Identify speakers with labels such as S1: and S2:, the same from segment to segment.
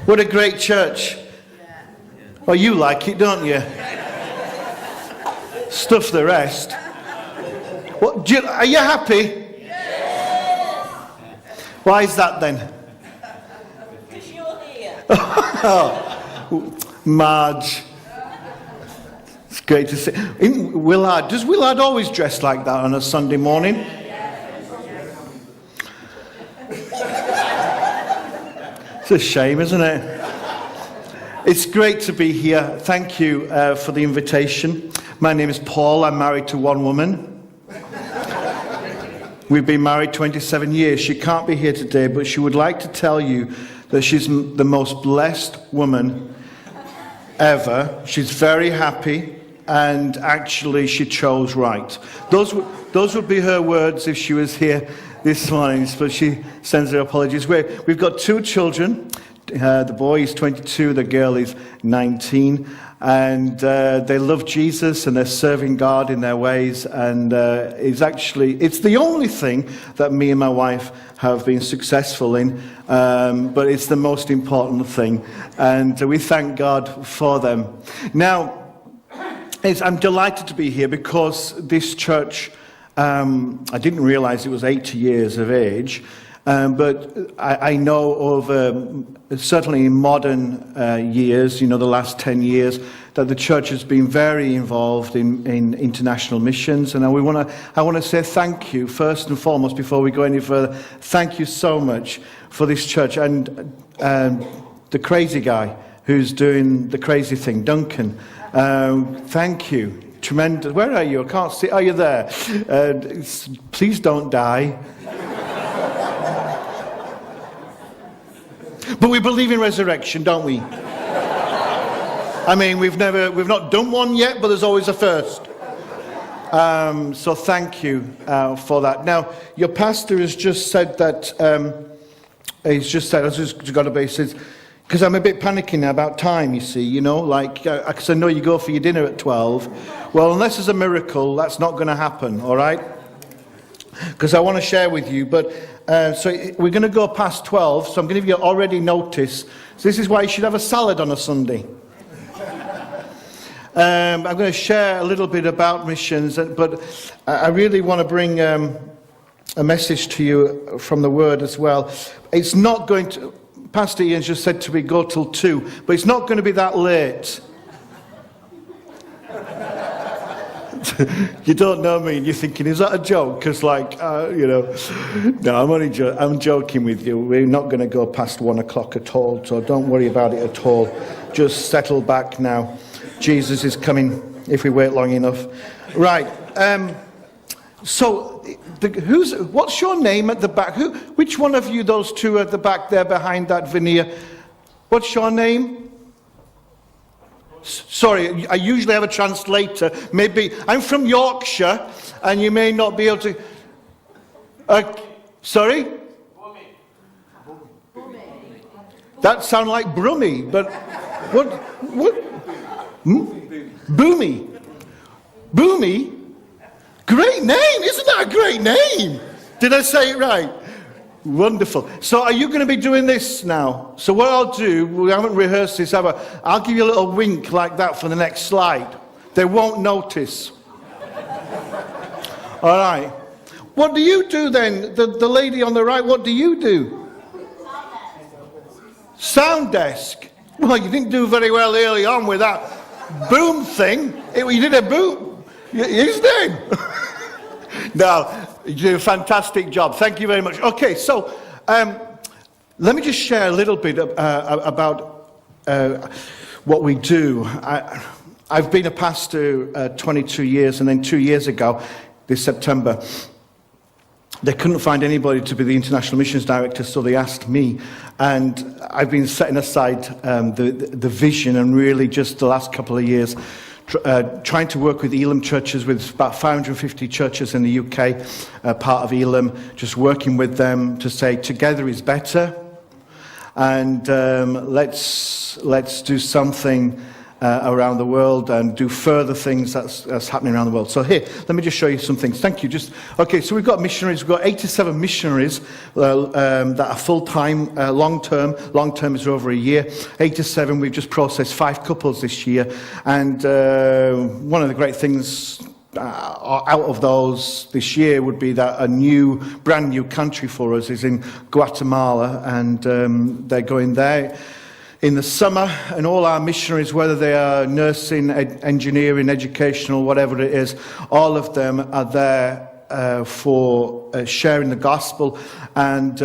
S1: What a great church. Well, you like it, don't you? Stuff the rest. What, are you happy? Why is that then?
S2: Because you're here.
S1: Marge. It's great to see. Does Willard always dress like that on a Sunday morning? It's a shame, isn't it? It's great to be here. Thank you for the invitation. My name is Paul. I'm married to one woman. We've been married 27 years. She can't be here today, but she would like to tell you that she's the most blessed woman ever. She's very happy, and actually she chose right. Those would be her words if she was here this morning, but she sends her apologies. We've got 2 children. The boy is 22, the girl is 19, and they love Jesus and they're serving God in their ways, and it's the only thing that me and my wife have been successful in, but it's the most important thing, and we thank God for them. Now, I'm delighted to be here because this church, I didn't realize it was 80 years of age. But I know over, certainly in modern years, the last 10 years, that the church has been very involved in international missions. And I want to say thank you, first and foremost, before we go any further. Thank you so much for this church. And the crazy guy who's doing the crazy thing, Duncan, thank you. Tremendous. Where are you? I can't see. Oh, you're there. Please don't die. But we believe in resurrection, don't we? I mean, we've not done one yet, but there's always a first. So thank you for that. Now, your pastor has just said that, because I'm a bit panicking now about time, you see, because I know you go for your dinner at 12. Well, unless there's a miracle, that's not going to happen, all right? Because I want to share with you, but so we're going to go past 12, so I'm going to give you already notice. So this is why you should have a salad on a Sunday. I'm going to share a little bit about missions, but I really want to bring a message to you from the Word as well. It's not going to, Pastor Ian just said to me, go till 2, but it's not going to be that late. You don't know me and you're thinking, is that a joke? Because no, I'm joking with you. We're not going to go past 1 o'clock at all, so don't worry about it at all. Just settle back now. Jesus is coming if we wait long enough. Right. What's your name at the back? Which one of you, those 2 at the back there behind that veneer? What's your name? Sorry, I usually have a translator. Maybe I'm from Yorkshire, and you may not be able to. Sorry? That sounds like Brummy, but what? Boomy. Boomy? Great name! Isn't that a great name? Did I say it right? Wonderful. So are you going to be doing this now? So what I'll do, we haven't rehearsed this ever, I'll give you a little wink like that for the next slide. They won't notice. All right. What do you do then? The lady on the right, what do you do? Sound desk. Well, you didn't do very well early on with that boom thing. You did a boom. His name. No. You did a fantastic job. Thank you very much. Okay, so let me just share a little bit about what we do. I've been a pastor 22 years, and then 2 years ago, this September, they couldn't find anybody to be the International Missions Director, so they asked me. And I've been setting aside the vision, and really just the last couple of years, trying to work with Elam churches, with about 550 churches in the UK, part of Elam, just working with them to say together is better, and let's do something around the world and do further things that's happening around the world. So here, let me just show you some things. Thank you. Okay, so we've got missionaries. We've got 87 missionaries that are full-time, long-term. Long-term is over a year. 87, we've just processed 5 couples this year. And one of the great things out of those this year would be that a brand new country for us is in Guatemala, and they're going there in the summer, and all our missionaries, whether they are nursing, engineering, educational, whatever it is, all of them are there for sharing the gospel, and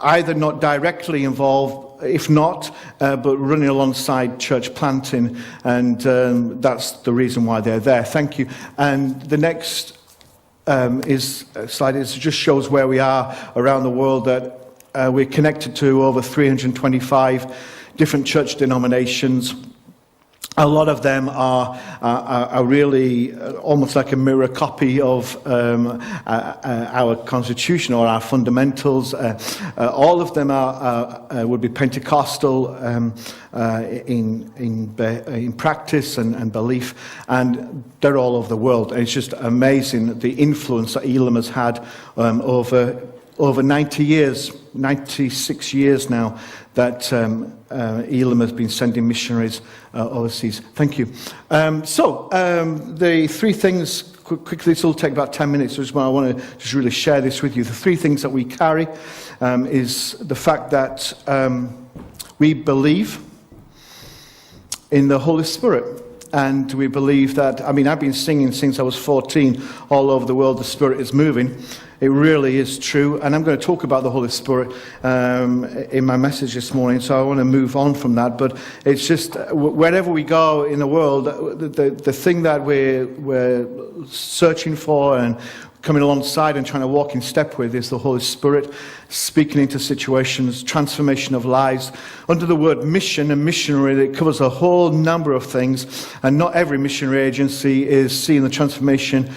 S1: either not directly involved, if not, but running alongside church planting, and that's the reason why they're there. Thank you. And the next slide just shows where we are around the world, that we're connected to over 325 different church denominations. A lot of them are really almost like a mirror copy of our constitution or our fundamentals. All of them would be Pentecostal in practice and belief, and they're all over the world. And it's just amazing the influence that Elam has had over 90 years, 96 years now, that Elam has been sending missionaries overseas. Thank you. The 3 things, quickly, this will take about 10 minutes, so I want to just really share this with you. The 3 things that we carry is the fact that we believe in the Holy Spirit. And we believe that, I've been singing since I was 14 all over the world, the Spirit is moving. It really is true. And I'm going to talk about the Holy Spirit in my message this morning, so I want to move on from that. But it's just, wherever we go in the world, the thing that we're searching for and coming alongside and trying to walk in step with is the Holy Spirit, speaking into situations, transformation of lives. Under the word mission and missionary, it covers a whole number of things, and not every missionary agency is seeing the transformation,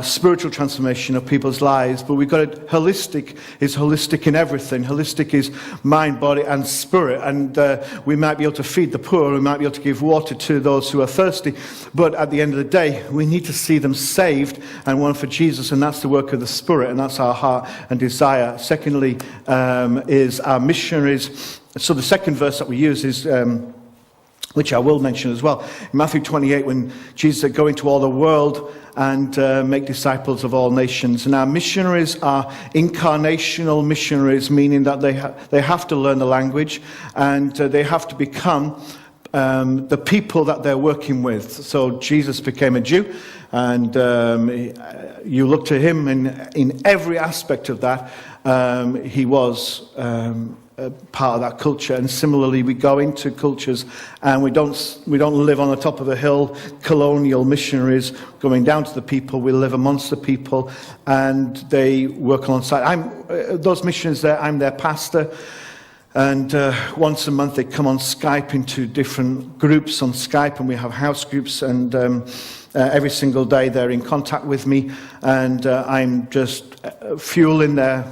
S1: spiritual transformation of people's lives, but we've got it holistic. Is holistic in everything. Holistic is mind, body, and spirit, and we might be able to feed the poor, we might be able to give water to those who are thirsty, but at the end of the day, we need to see them saved and one for Jesus, and that's the work of the Spirit, and that's our heart and desire. Secondly, is our missionaries. So the second verse that we use is, which I will mention as well, in Matthew 28, when Jesus said, "Go into all the world and make disciples of all nations." And our missionaries are incarnational missionaries, meaning that they have to learn the language, and they have to become the people that they're working with. So Jesus became a Jew, and you look to him, and in every aspect of that, he was part of that culture. And similarly, we go into cultures, and we don't live on the top of a hill, colonial missionaries going down to the people. We live amongst the people, and they work alongside. Those missionaries there, I'm their pastor. And once a month they come on Skype into different groups on Skype, and we have house groups, and every single day they're in contact with me, and I'm just fueling their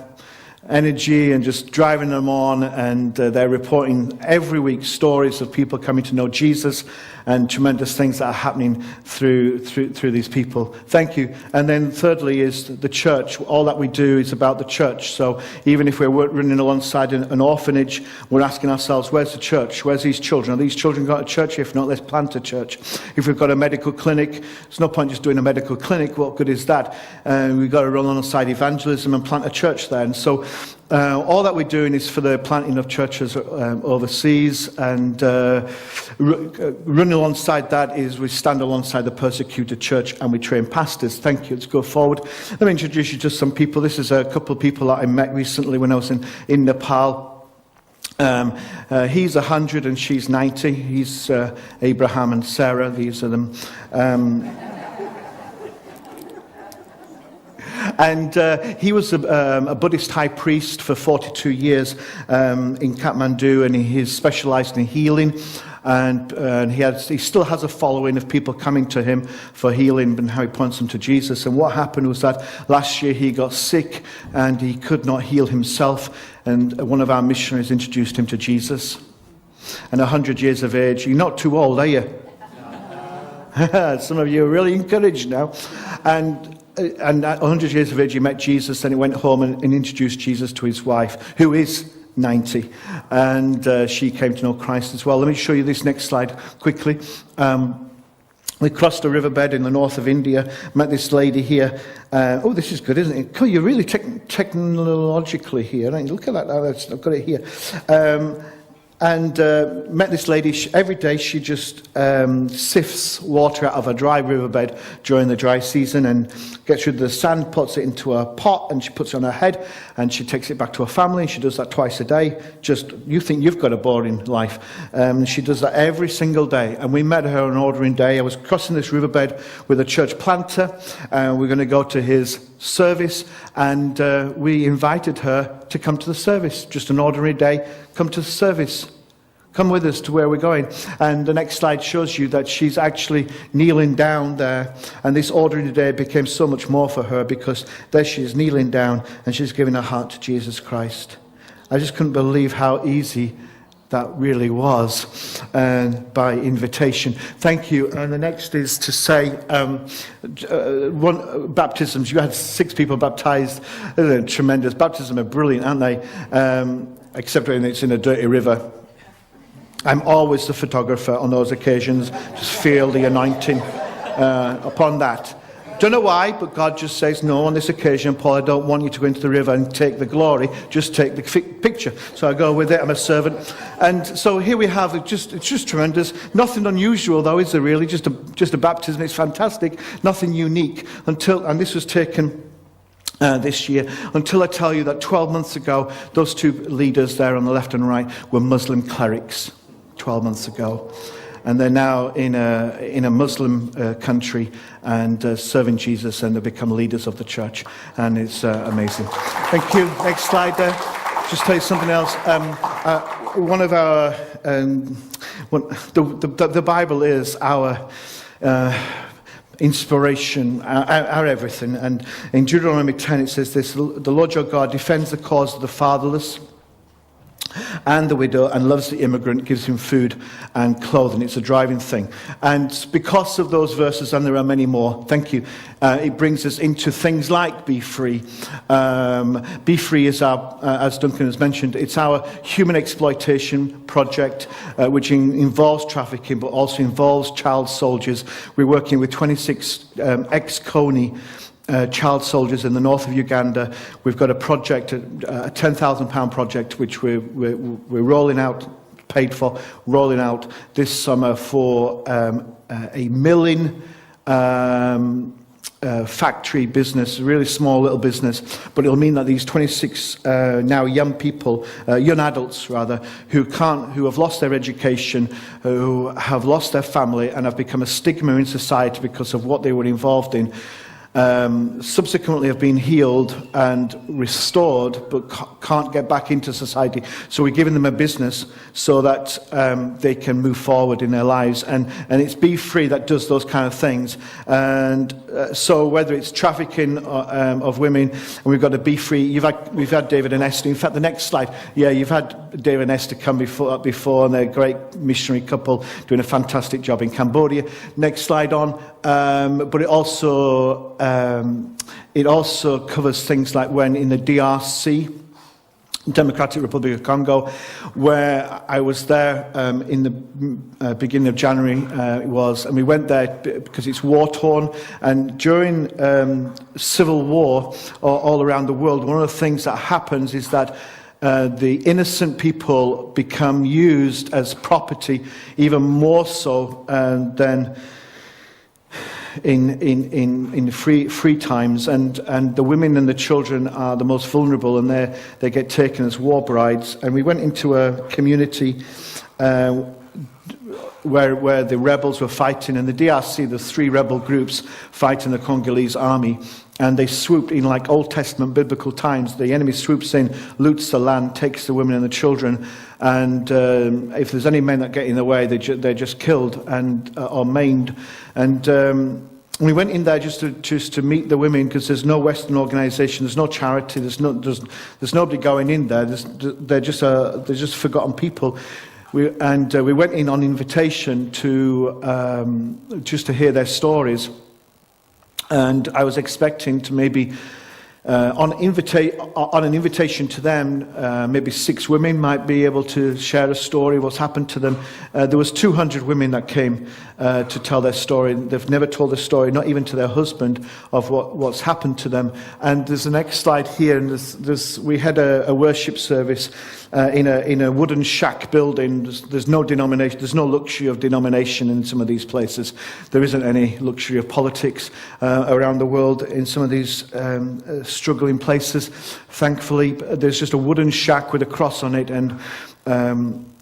S1: energy and just driving them on, and they're reporting every week stories of people coming to know Jesus and tremendous things that are happening through these people. Thank you. And then thirdly is the church. All that we do is about the church. So even if we're running alongside an orphanage, we're asking ourselves, where's the church? Where's these children? Are these children got a church? If not, let's plant a church. If we've got a medical clinic, there's no point just doing a medical clinic. What good is that? We've got to run alongside evangelism and plant a church there. And so all that we're doing is for the planting of churches overseas, and running alongside that is we stand alongside the persecuted church, and we train pastors. Thank you. Let's go forward. Let me introduce you to some people. This is a couple of people that I met recently when I was in Nepal. He's 100 and she's 90. He's Abraham and Sarah. These are them. And he was a Buddhist high priest for 42 years in Kathmandu, and he specialized in healing. And he still has a following of people coming to him for healing and how he points them to Jesus. And what happened was that last year he got sick and he could not heal himself. And one of our missionaries introduced him to Jesus. And 100 years of age. You're not too old, are you? Some of you are really encouraged now. And 100 years of age, he met Jesus, then he went home and introduced Jesus to his wife, who is 90. And she came to know Christ as well. Let me show you this next slide quickly. We crossed a riverbed in the north of India, met this lady here. Oh, this is good, isn't it? Oh, you're really technologically here, aren't you? Look at that. I've got it here. And met this lady. Every day she just sifts water out of a dry riverbed during the dry season and gets rid of the sand, puts it into a pot, and she puts it on her head, and she takes it back to her family. She does that twice a day. You think you've got a boring life. She does that every single day. And we met her on an ordinary day. I was crossing this riverbed with a church planter. We're going to go to his service, and we invited her to come to the service. Just an ordinary day. Come to the service. Come with us to where we're going. And the next slide shows you that she's actually kneeling down there. And this ordinary day became so much more for her, because there she is kneeling down and she's giving her heart to Jesus Christ. I just couldn't believe how easy that really was, by invitation. Thank you. And the next is to say, baptisms. You had 6 people baptized. They're tremendous. Baptisms are brilliant, aren't they? Except when it's in a dirty river. I'm always the photographer on those occasions. Just feel the anointing upon that. Don't know why, but God just says, no, on this occasion, Paul, I don't want you to go into the river and take the glory. Just take the picture. So I go with it. I'm a servant. And so here we have, it's just tremendous. Nothing unusual, though, is there really? Just a baptism. It's fantastic. Nothing unique. And this was taken this year, until I tell you that 12 months ago, those 2 leaders there on the left and right were Muslim clerics. 12 months ago, and they're now in a Muslim country and serving Jesus, and they've become leaders of the church, and it's amazing. Thank you. Next slide there. Just tell you something else. One of our the Bible is our inspiration, our everything. And in Deuteronomy 10 it says this: the Lord your God defends the cause of the fatherless and the widow, and loves the immigrant, gives him food and clothing. It's a driving thing. And because of those verses, and there are many more, thank you, it brings us into things like Be Free. Be Free is our, as Duncan has mentioned, it's our human exploitation project, which involves trafficking, but also involves child soldiers. We're working with 26 ex-Coney child soldiers in the north of Uganda. We've got a project, a £10,000 project, which we're rolling out, paid for, rolling out this summer for a milling factory business, a really small little business, but it'll mean that these 26 now young people, young adults rather, who have lost their education, who have lost their family, and have become a stigma in society because of what they were involved in, subsequently have been healed and restored, but can't get back into society. So we're giving them a business so that they can move forward in their lives. And it's Be Free that does those kind of things. And so whether it's trafficking of women, and we've got to Be Free. We've had David and Esther. In fact, the next slide. Yeah, you've had David and Esther come before, and they're a great missionary couple doing a fantastic job in Cambodia. Next slide on. But it also covers things like when in the DRC, Democratic Republic of Congo, where I was there in the beginning of January, and we went there because it's war-torn, and during civil war all around the world, one of the things that happens is that the innocent people become used as property, even more so than in free times, and the women and the children are the most vulnerable, and they get taken as war brides. And we went into a community where the rebels were fighting. In the DRC, there's 3 rebel groups fighting the Congolese army, and they swooped in like Old Testament biblical times. The enemy swoops in, loots the land, takes the women and the children, and if there's any men that get in the way, they're just killed and or maimed. And we went in there just to meet the women, because there's no Western organisation, there's no charity, there's nobody going in there. They're just forgotten people. We went in on invitation to just to hear their stories. And I was expecting to maybe, on an invitation to them, maybe 6 women might be able to share a story, what's happened to them. There was 200 women that came to tell their story. They've never told their story, not even to their husband, of what's happened to them. And there's the next slide here, and we had a worship service in a wooden shack building. There's no denomination, there's no luxury of denomination in some of these places. There isn't any luxury of politics around the world in some of these struggling places. Thankfully, there's just a wooden shack with a cross on it, and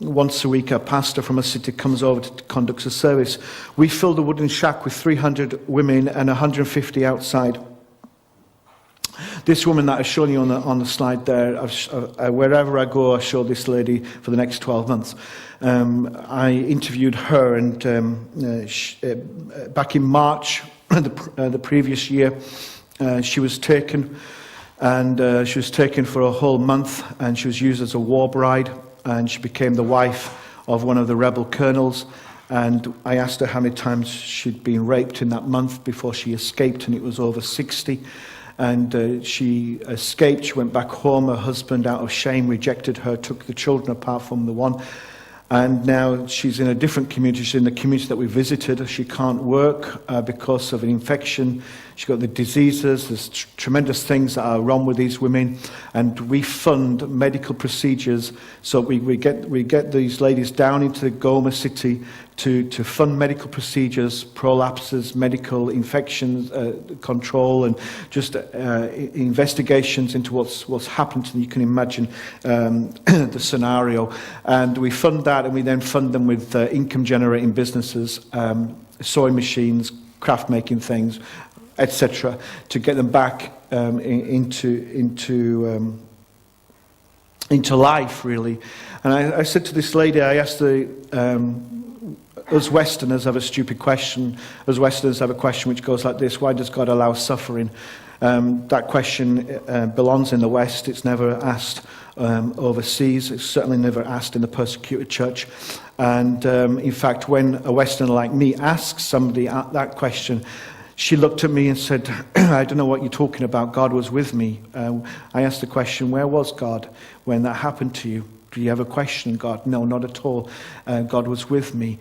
S1: once a week a pastor from a city comes over to conduct a service. We filled the wooden shack with 300 women and 150 outside. This woman that I've shown you on the slide there, wherever I go, I show this lady for the next 12 months. I interviewed her, and back in March the previous year, she was taken, and she was taken for a whole month, and she was used as a war bride, and she became the wife of one of the rebel colonels. And I asked her how many times she'd been raped in that month before she escaped, and it was over 60. And she escaped, she went back home. Her husband, out of shame, rejected her, took the children apart from the one. And now she's in a different community. She's in the community that we visited. She can't work because of an infection. She's got the diseases. There's tremendous things that are wrong with these women. And we fund medical procedures. So we get these ladies down into the Goma city to fund medical procedures, prolapses, medical infections, control, and just investigations into what's happened to them. You can imagine the scenario. And we fund that, and we then fund them with income-generating businesses, sewing machines, craft-making things, etc., to get them back into life, really. And I said to this lady, I asked us Westerners have a stupid question. Us Westerners have a question which goes like this: why does God allow suffering? That question belongs in the West. It's never asked overseas. It's certainly never asked in the persecuted church. And in fact, when a Westerner like me asks somebody that question, she looked at me and said, I don't know what you're talking about. God was with me. I asked the question, where was God when that happened to you? Do you ever question God? No, not at all. God was with me.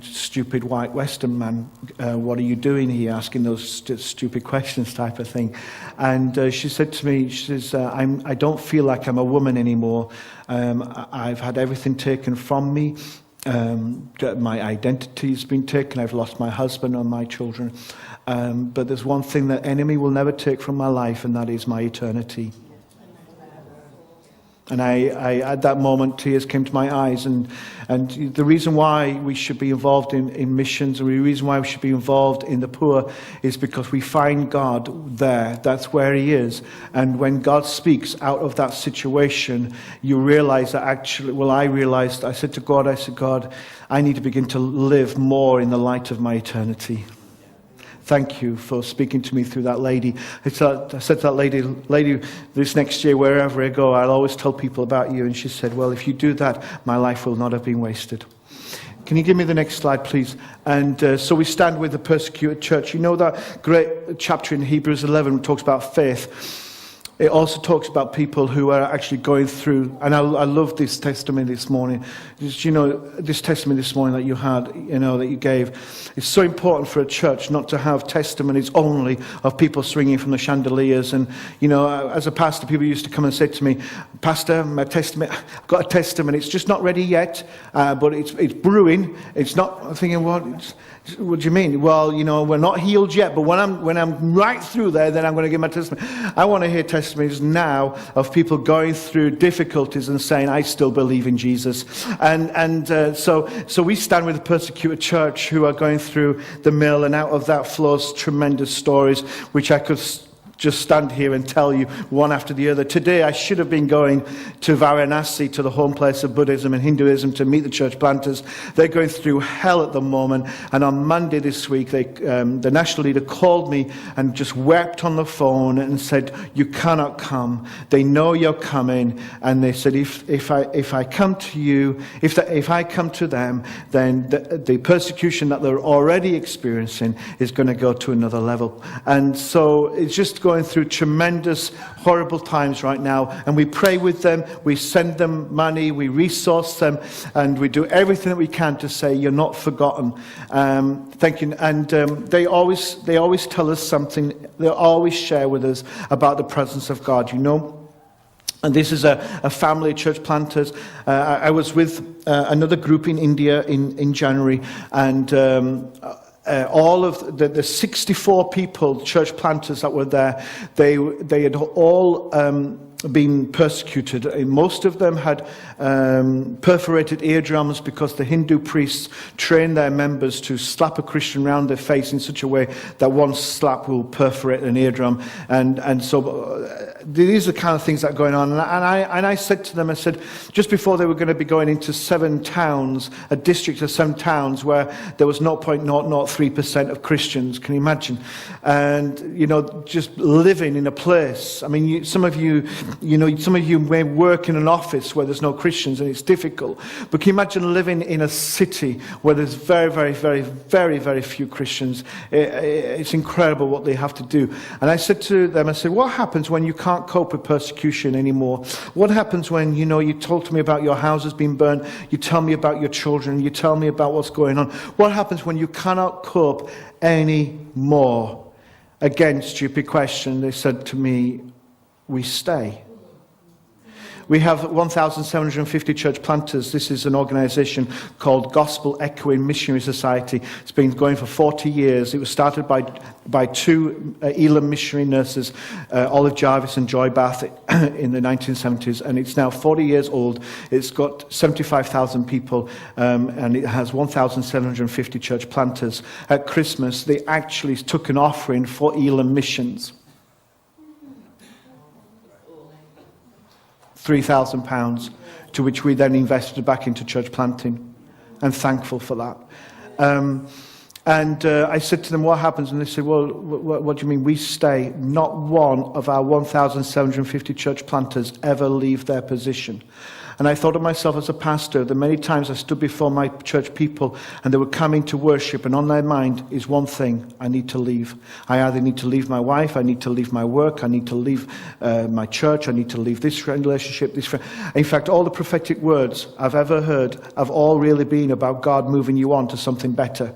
S1: Stupid white Western man, what are you doing here? Asking those stupid questions type of thing. And she said to me, she says, I don't feel like I'm a woman anymore. I've had everything taken from me. My identity has been taken. I've lost my husband and my children. But there's one thing that enemy will never take from my life, and that is my eternity. And I at that moment, tears came to my eyes. And the reason why we should be involved in missions, and the reason why we should be involved in the poor, is because we find God there. That's where He is. And when God speaks out of that situation, you realize that actually, I said to God, God, I need to begin to live more in the light of my eternity. Thank you for speaking to me through that lady. I said to that lady, this next year, wherever I go, I'll always tell people about you. And she said, well, if you do that, my life will not have been wasted. Can you give me the next slide, please? And so we stand with the persecuted church. You know that great chapter in Hebrews 11 which talks about faith. It also talks about people who are actually going through, and I love this testimony this morning. This testimony this morning that you had, that you gave. It's so important for a church not to have testimonies only of people swinging from the chandeliers. And, as a pastor, people used to come and say to me, Pastor, my testimony, I've got a testimony. It's just not ready yet, but it's brewing. It's not, I'm thinking, what do you mean? Well, we're not healed yet, but when I'm right through there, then I'm going to give my testimony. I want to hear testimonies now of people going through difficulties and saying, I still believe in Jesus. So we stand with the persecuted church who are going through the mill, and out of that flows tremendous stories, which I could just stand here and tell you one after the other. Today I should have been going to Varanasi, to the home place of Buddhism and Hinduism, to meet the church planters. They're going through hell at the moment. And on Monday this week, the national leader called me and just wept on the phone and said, "You cannot come. They know you're coming." And they said, if I come to you, if I come to them, then the persecution that they're already experiencing is going to go to another level. And so it's just going through tremendous, horrible times right now. And we pray with them, we send them money, we resource them, and we do everything that we can to say, "You're not forgotten." Thank you. And they always tell us something. They always share with us about the presence of God, you know. And this is a family of church planters. I was with another group in India in January, and all of the 64 people, church planters that were there, they had all been persecuted. Most of them had perforated eardrums because the Hindu priests trained their members to slap a Christian round their face in such a way that one slap will perforate an eardrum. And so these are the kind of things that are going on. And I said to them, I said, just before they were going to be going into 7 towns, a district of 7 towns where there was 0.003% of Christians. Can you imagine? And, you know, just living in a place. I mean, some of you may work in an office where there's no Christians and it's difficult. But can you imagine living in a city where there's very, very, very, very, very few Christians? It's incredible what they have to do. And I said to them, I said, what happens when you can't cope with persecution anymore? What happens when, you know, you told me about your houses being burned, you tell me about your children, you tell me about what's going on. What happens when you cannot cope anymore? Again, stupid question. They said to me, we stay. We have 1,750 church planters. This is an organization called Gospel Echoing Missionary Society. It's been going for 40 years. It was started by 2 Elam missionary nurses, Olive Jarvis and Joy Bath, in the 1970s, and it's now 40 years old. It's got 75,000 people, and it has 1,750 church planters. At Christmas, they actually took an offering for Elam missions. £3,000, to which we then invested back into church planting, and thankful for that. And I said to them, what happens? And they said, well, what do you mean? We stay. Not one of our 1,750 church planters ever leave their position. And I thought of myself as a pastor, the many times I stood before my church people and they were coming to worship, and on their mind is one thing: I need to leave. I either need to leave my wife, I need to leave my work, I need to leave my church, I need to leave this relationship, this friend. In fact, all the prophetic words I've ever heard have all really been about God moving you on to something better.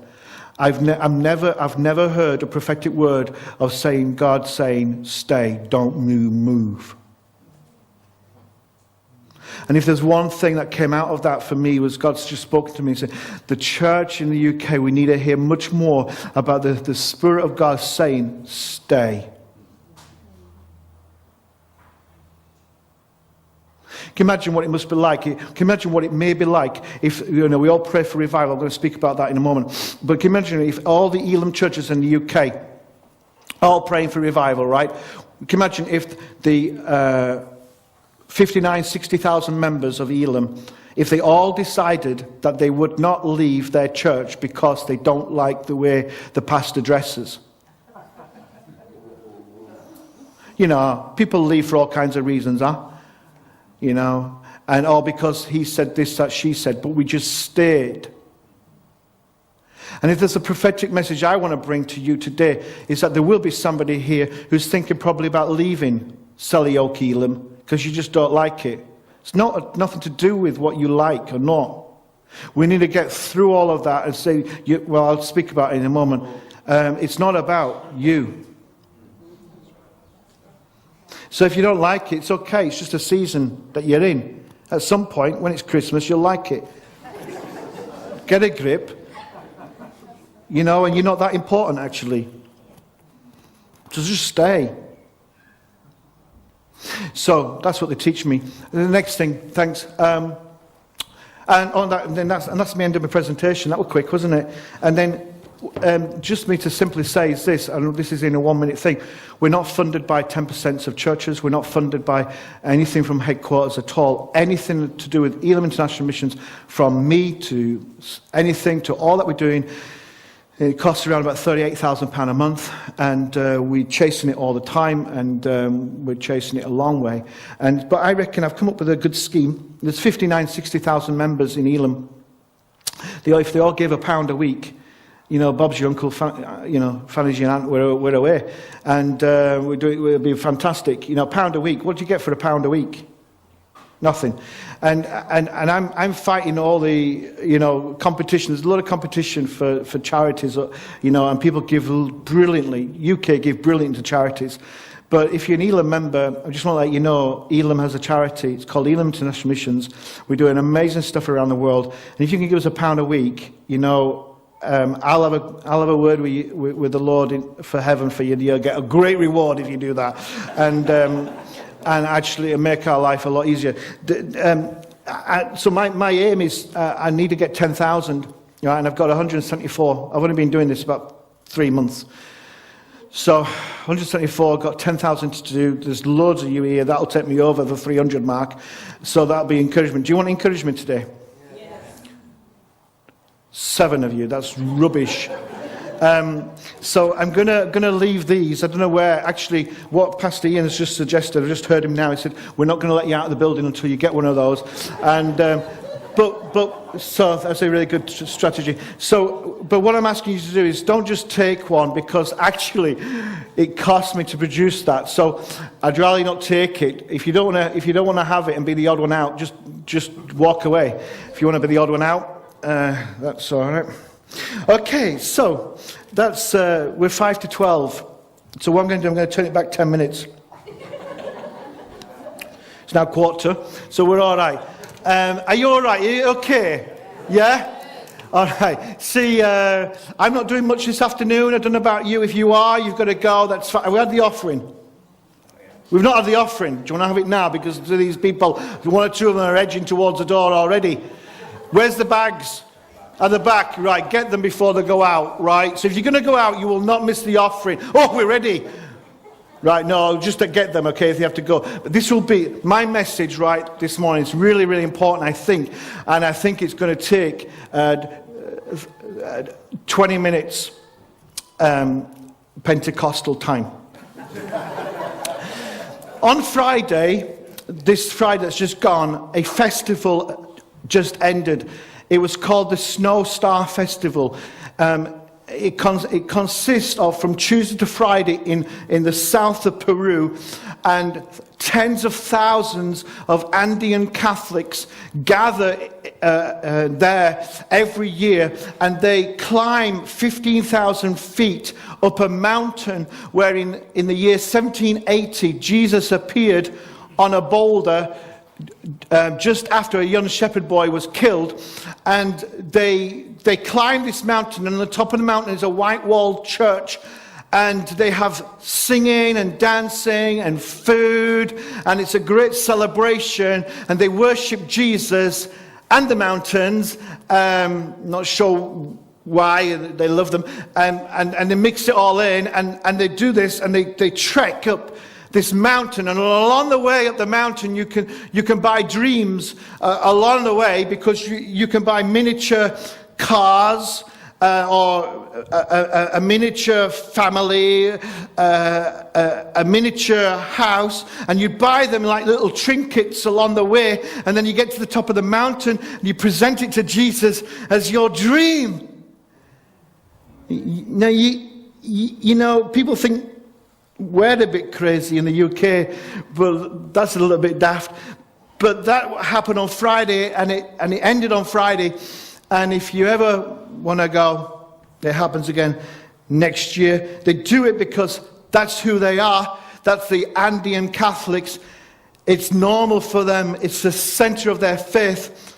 S1: I've never heard a prophetic word of saying, God saying, stay, don't move. And if there's one thing that came out of that for me, was God's just spoken to me and said, the church in the UK, we need to hear much more about the Spirit of God saying, stay. Can you imagine what it must be like? Can you imagine what it may be like if, you know, we all pray for revival? I'm going to speak about that in a moment. But can you imagine if all the Elam churches in the UK all praying for revival, right? Can you imagine if the 60,000 members of Elam, if they all decided that they would not leave their church because they don't like the way the pastor dresses? You know, people leave for all kinds of reasons, huh? You know, and all because he said this, that she said, but we just stayed. And if there's a prophetic message I want to bring to you today, is that there will be somebody here who's thinking probably about leaving Selly Oak Elam because you just don't like it. It's nothing to do with what you like or not. We need to get through all of that and say, well, I'll speak about it in a moment. It's not about you. So if you don't like it, it's okay. It's just a season that you're in. At some point, when it's Christmas, you'll like it. Get a grip. You know, and you're not that important, actually. So just stay. So that's what they teach me. And the next thing, thanks. And on that, and that's the end of my presentation. That was quick, wasn't it? And then just me to simply say is this, and this is in a 1-minute thing. We're not funded by 10% of churches. We're not funded by anything from headquarters at all. Anything to do with Elam International Missions, from me to anything to all that we're doing, it costs around about £38,000 a month, and we're chasing it all the time, and we're chasing it a long way. But I reckon I've come up with a good scheme. There's 60,000 members in Elam. If they all give £1 a week, Bob's your uncle, Fanny's your aunt, we're away. And we'll be fantastic. £1 a week. What do you get for £1 a week? Nothing. And I'm fighting all the, competition. There's a lot of competition for charities, and people give brilliantly. UK give brilliantly to charities. But if you're an Elam member, I just want to let you know, Elam has a charity. It's called Elam International Missions. We're doing amazing stuff around the world. And if you can give us £1 a week, I'll have a word with the Lord for heaven for you. You'll get a great reward if you do that, and actually it'll make our life a lot easier. So my aim is I need to get 10,000, and I've got 174. I've only been doing this about 3 months. So 174, got 10,000 to do. There's loads of you here. That'll take me over the 300 mark. So that'll be encouragement. Do you want encouragement today? Yes. 7 of you. That's rubbish. So I'm gonna leave these. I don't know where. Actually, what Pastor Ian has just suggested, I just heard him now. He said, we're not going to let you out of the building until you get one of those. And so that's a really good strategy. But what I'm asking you to do is don't just take one, because actually it costs me to produce that. So I'd rather not take it. If you don't want to have it and be the odd one out, just walk away. If you want to be the odd one out, that's all right. Okay, so that's we're 5 to 12. So what I'm going to do, I'm going to turn it back 10 minutes. It's now 1:15, so we're all right. Are you all right? Are you okay? Yeah? All right. See, I'm not doing much this afternoon. I don't know about you. If you are, you've got to go. That's fine. We had the offering. We've not had the offering. Do you want to have it now? Because these people, 1 or 2 of them are edging towards the door already. Where's the bags? At the back. Right. Get them before they go out. Right. So if you're going to go out, you will not miss the offering. Oh, we're ready. Right, no, just to get them, okay, if you have to go. But this will be my message, right, this morning. It's really, really important, I think. And I think it's going to take 20 minutes Pentecostal time. On Friday, this Friday that's just gone, a festival just ended. It was called the Snow Star Festival. It consists of, from Tuesday to Friday in the south of Peru, and tens of thousands of Andean Catholics gather there every year, and they climb 15,000 feet up a mountain where in the year 1780 Jesus appeared on a boulder just after a young shepherd boy was killed, and they climb this mountain, and on the top of the mountain is a white-walled church, and they have singing and dancing and food, and it's a great celebration, and they worship Jesus and the mountains. Not sure why, they love them, and they mix it all in, and they do this, and they trek up this mountain, and along the way up the mountain you can buy dreams along the way, because you can buy miniature cars or a miniature family, a miniature house, and you buy them like little trinkets along the way, and then you get to the top of the mountain and you present it to Jesus as your dream. Now you know, people think we're a bit crazy in the UK, but that's a little bit daft. But that happened on Friday, and it ended on Friday. And if you ever want to go, it happens again next year. They do it because that's who they are. That's the Andean Catholics. It's normal for them. It's the center of their faith.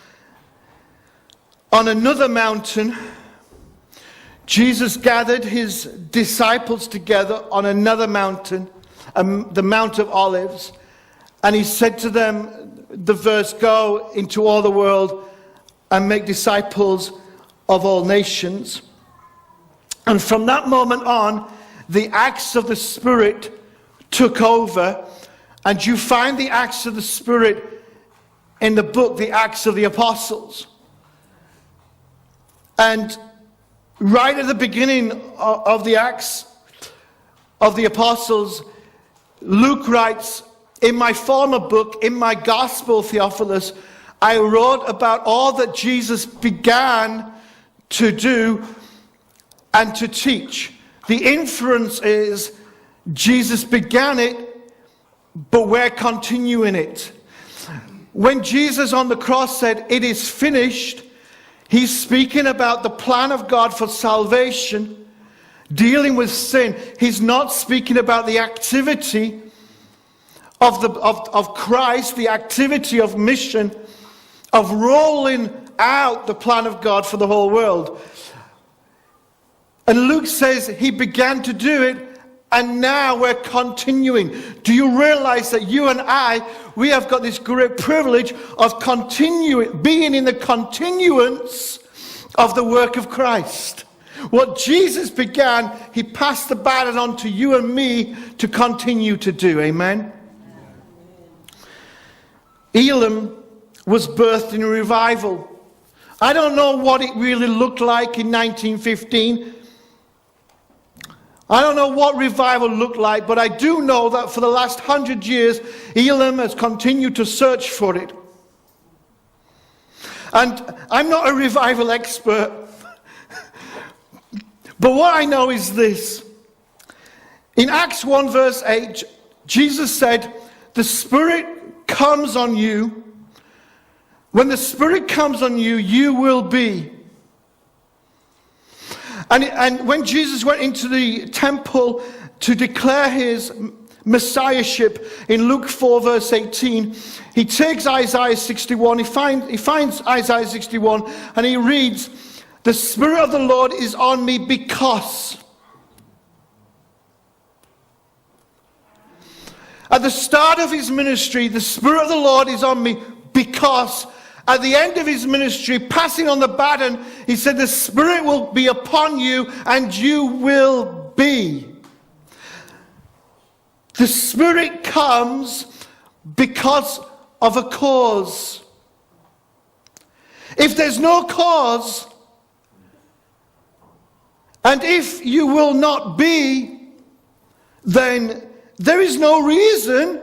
S1: On another mountain, Jesus gathered his disciples together on another mountain, the Mount of Olives, and he said to them, the verse, "Go into all the world and make disciples of all nations." And from that moment on, the acts of the Spirit took over. And you find the acts of the Spirit in the book, the Acts of the Apostles. And right at the beginning of the Acts of the Apostles, Luke writes, in my former book, in my Gospel, Theophilus, I wrote about all that Jesus began to do and to teach. The inference is Jesus began it, but we're continuing it. When Jesus on the cross said, it is finished, he's speaking about the plan of God for salvation, dealing with sin. He's not speaking about the activity of Christ, the activity of mission, of rolling out the plan of God for the whole world. And Luke says he began to do it, and now we're continuing. Do you realize that you and I, we have got this great privilege of continuing, being in the continuance of the work of Christ? What Jesus began, he passed the baton on to you and me to continue to do. Amen? Elam was birthed in a revival. I don't know what it really looked like in 1915. I don't know what revival looked like, but I do know that for the last 100 years, Elam has continued to search for it. And I'm not a revival expert, but what I know is this. In Acts 1 verse 8, Jesus said, the Spirit comes on you. When the Spirit comes on you, you will be. And when Jesus went into the temple to declare his messiahship in Luke 4 verse 18, he takes Isaiah 61, he finds Isaiah 61, and he reads, the Spirit of the Lord is on me because. At the start of his ministry, the Spirit of the Lord is on me because. At the end of his ministry, passing on the baton, he said, the Spirit will be upon you and you will be. The Spirit comes because of a cause. If there's no cause, and if you will not be, then there is no reason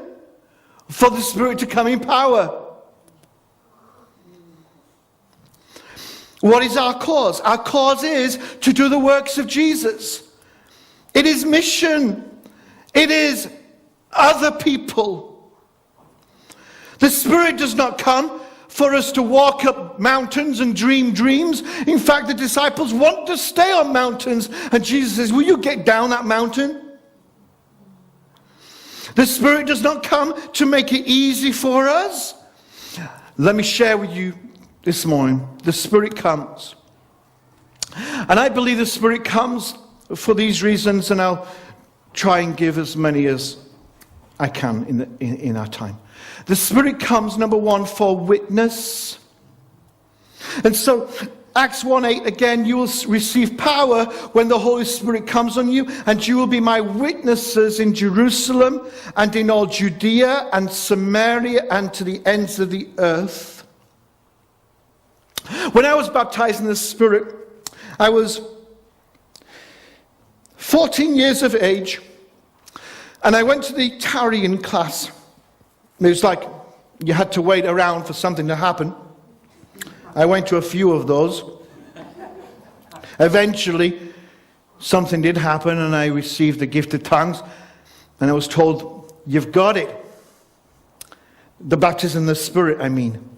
S1: for the Spirit to come in power. What is our cause? Our cause is to do the works of Jesus. It is mission. It is other people. The Spirit does not come for us to walk up mountains and dream dreams. In fact, the disciples want to stay on mountains. And Jesus says, will you get down that mountain? The Spirit does not come to make it easy for us. Let me share with you this morning, the Spirit comes. And I believe the Spirit comes for these reasons, and I'll try and give as many as I can in our time. The Spirit comes, number one, for witness. And so, Acts 1:8, again, you will receive power when the Holy Spirit comes on you, and you will be my witnesses in Jerusalem and in all Judea and Samaria and to the ends of the earth. When I was baptized in the Spirit, I was 14 years of age, and I went to the tarrying class. It was like you had to wait around for something to happen. I went to a few of those. Eventually, something did happen, and I received the gift of tongues, and I was told, you've got it. The baptism in the Spirit, I mean.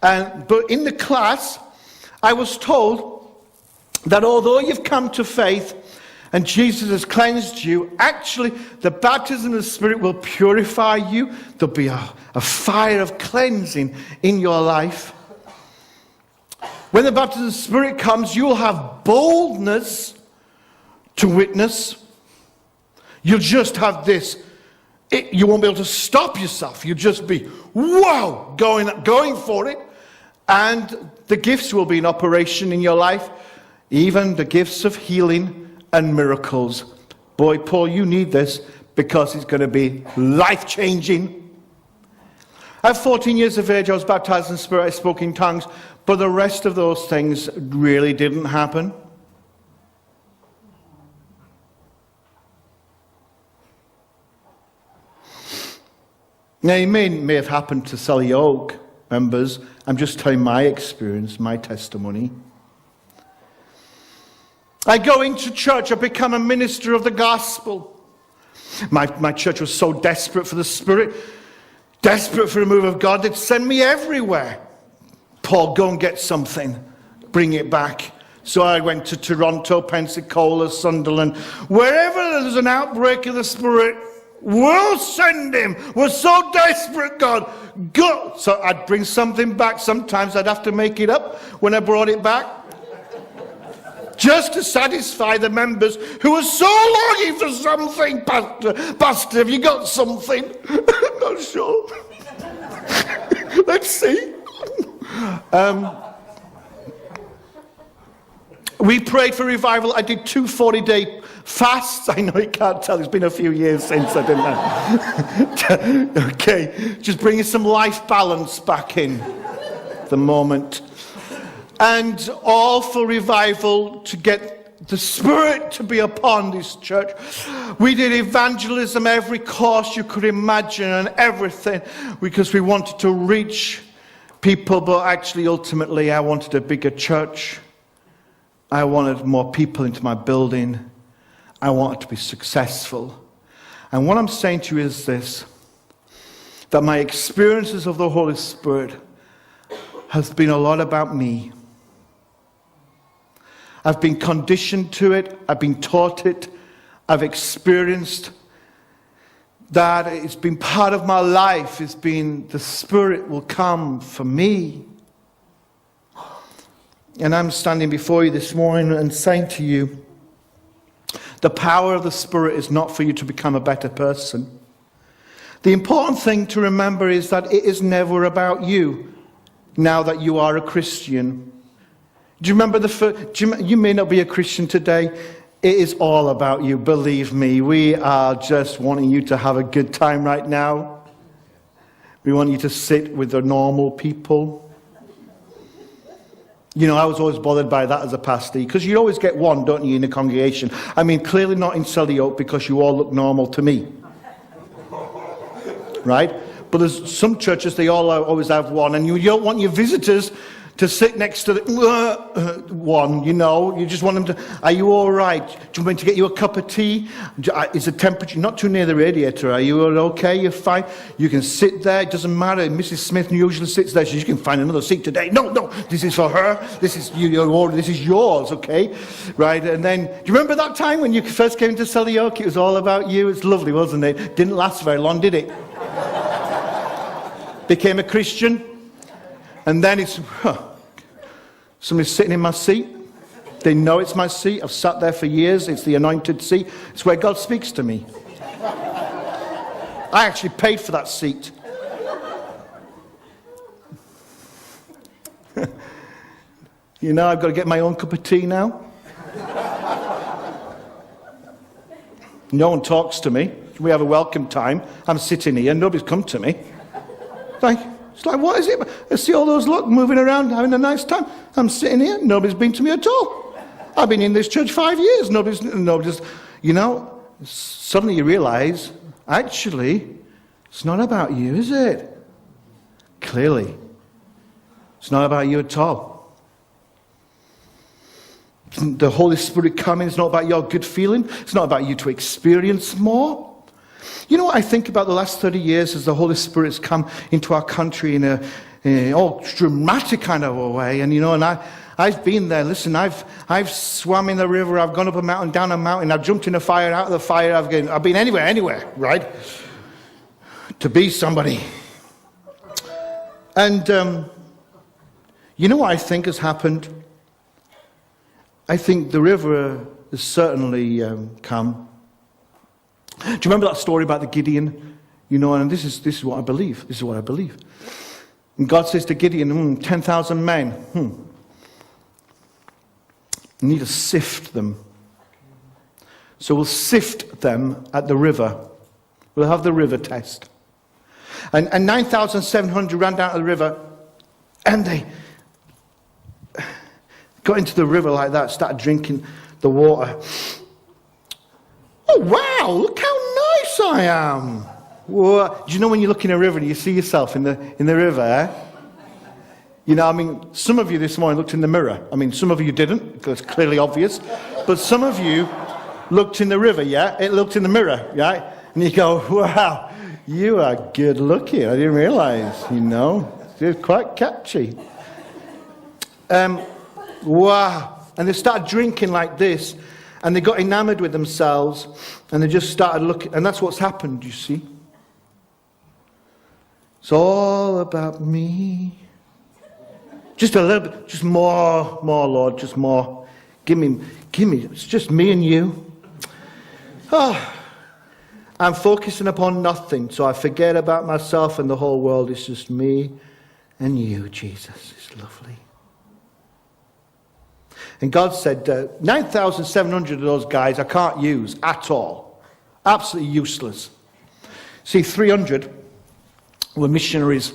S1: But in the class, I was told that although you've come to faith and Jesus has cleansed you, actually the baptism of the Spirit will purify you. There'll be a fire of cleansing in your life. When the baptism of the Spirit comes, you'll have boldness to witness. You'll just have this. You won't be able to stop yourself. You'll just be, whoa, going for it. And the gifts will be in operation in your life. even the gifts of healing and miracles. Boy, Paul, you need this because it's going to be life-changing. At 14 years of age, I was baptized in the Spirit, I spoke in tongues, but the rest of those things really didn't happen. Now, it may have happened to Selly Oak members. I'm just telling my experience, my testimony. I go into church, I become a minister of the gospel. My church was so desperate for the Spirit, desperate for a move of God, they'd send me everywhere. Paul, go and get something, bring it back. So I went to Toronto, Pensacola, Sunderland. Wherever there's an outbreak of the Spirit, we'll send him. We're so desperate, God. Go. So I'd bring something back. Sometimes I'd have to make it up when I brought it back, just to satisfy the members who were so longing for something. Pastor, have you got something? I'm not sure. Let's see. We prayed for revival. I did 2 40-day fasts. I know you can't tell. It's been a few years since I did that. Okay, just bringing some life balance back in the moment. And all for revival, to get the Spirit to be upon this church. We did evangelism, every course you could imagine and everything, because we wanted to reach people, but actually ultimately I wanted a bigger church. I wanted more people into my building. I wanted to be successful. And what I'm saying to you is this, that my experiences of the Holy Spirit has been a lot about me. I've been conditioned to it. I've been taught it. I've experienced that. It's been part of my life. It's been the Spirit will come for me. And I'm standing before you this morning and saying to you, the power of the Spirit is not for you to become a better person. The important thing to remember is that it is never about you now that you are a Christian. Do you remember you may not be a Christian today. It is all about you, believe me. We are just wanting you to have a good time right now. We want you to sit with the normal people. You know, I was always bothered by that as a pastor, because you always get one, don't you, in a congregation. I mean, clearly not in Selly Oak, because you all look normal to me. Right? But there's some churches, they all always have one, and you don't want your visitors to sit next to the one, you know. You just want them to, are you all right? Do you want me to get you a cup of tea? Is the temperature not too near the radiator? Are you okay? You're fine? You can sit there. It doesn't matter. Mrs. Smith usually sits there. She can find another seat today. No, this is for her. This is this is yours, okay? Right? And then, do you remember that time when you first came to Selly Oak? It was all about you. It's lovely, wasn't it? Didn't last very long, did it? Became a Christian. And then it's, somebody's sitting in my seat. They know it's my seat. I've sat there for years. It's the anointed seat. It's where God speaks to me. I actually paid for that seat. You know, I've got to get my own cup of tea now. No one talks to me. We have a welcome time. I'm sitting here. Nobody's come to me. It's like, what is it? I see all those moving around, having a nice time. I'm sitting here. Nobody's been to me at all. I've been in this church 5 years. Nobody's, you know, suddenly you realize, actually, it's not about you, is it? Clearly. It's not about you at all. The Holy Spirit coming is not about your good feeling. It's not about you to experience more. You know what I think about the last 30 years as the Holy Spirit's come into our country in a dramatic kind of a way. And, you know, and I've been there. Listen, I've swum in the river. I've gone up a mountain, down a mountain. I've jumped in a fire, out of the fire. I've been anywhere, right? To be somebody. And you know what I think has happened? I think the river has certainly come. Do you remember that story about the Gideon? You know, and this is what I believe. This is what I believe. And God says to Gideon, 10,000 men. We need to sift them. So we'll sift them at the river. We'll have the river test. And 9,700 ran down to the river, and they got into the river like that, started drinking the water. Oh, wow, look how nice I am. Whoa. Do you know when you look in a river and you see yourself in the river, eh? You know, I mean, some of you this morning looked in the mirror. I mean, some of you didn't, because it's clearly obvious. But some of you looked in the river, yeah? It looked in the mirror, yeah? And you go, wow, you are good looking. I didn't realize, you know. You're quite catchy. Wow. And they started drinking like this, and they got enamored with themselves, and they just started looking. And that's what's happened, you see. It's all about me. Just a little bit, just more, Lord, just more. Give me, it's just me and you. Oh, I'm focusing upon nothing, so I forget about myself and the whole world. It's just me and you, Jesus. It's lovely. And God said, 9,700 of those guys I can't use at all. Absolutely useless. See, 300 were missionaries.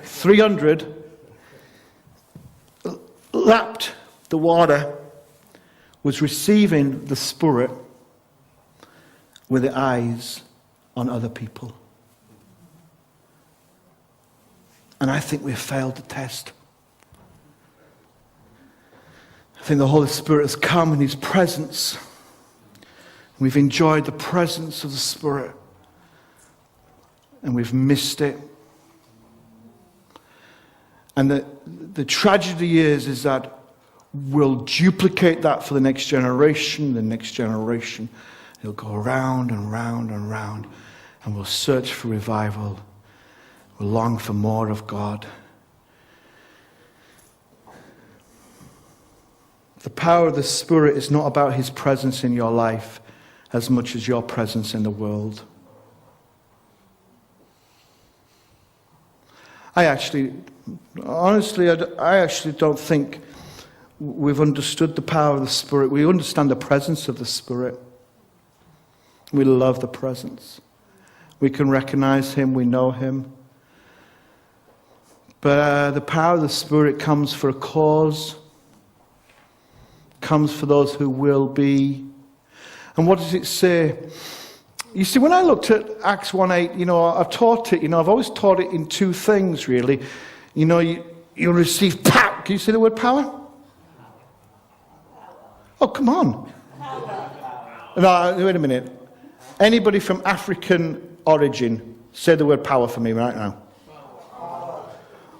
S1: 300 lapped the water, was receiving the Spirit with the eyes on other people. And I think we've failed the test. I think the Holy Spirit has come in His presence. We've enjoyed the presence of the Spirit. And we've missed it. And the tragedy is that we'll duplicate that for the next generation. It'll go round and round and round. And we'll search for revival. We'll long for more of God. The power of the Spirit is not about His presence in your life as much as your presence in the world. I actually don't think we've understood the power of the Spirit. We understand the presence of the Spirit. We love the presence. We can recognize Him, we know Him. But the power of the Spirit comes for a cause, comes for those who will be. And what does it say? You see, when I looked at Acts 1:8, you know, I've taught it, I've always taught it in two things, really. You know, you'll receive power. Can you say the word power? Oh, come on. No, wait a minute. Anybody from African origin, say the word power for me right now.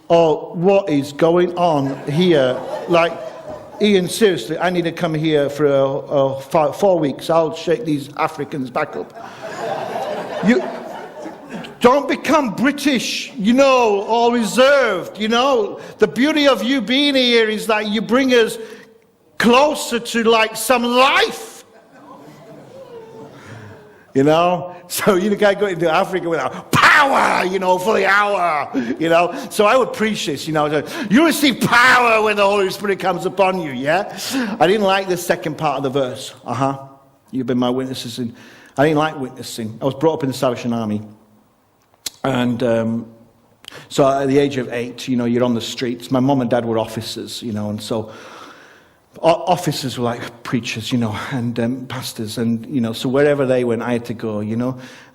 S1: Oh, what is going on here? Like, Ian, seriously, I need to come here for 4 weeks. I'll shake these Africans back up. You don't become British, or reserved, The beauty of you being here is that you bring us closer to, like, some life. So you can't go into Africa without power, for the hour, So I would preach this, you receive power when the Holy Spirit comes upon you, yeah? I didn't like the second part of the verse. You've been my witnesses. I didn't like witnessing. I was brought up in the Salvation Army. And so at the age of 8, you're on the streets. My mum and dad were officers, and so officers were like preachers, and pastors, and so wherever they went, I had to go,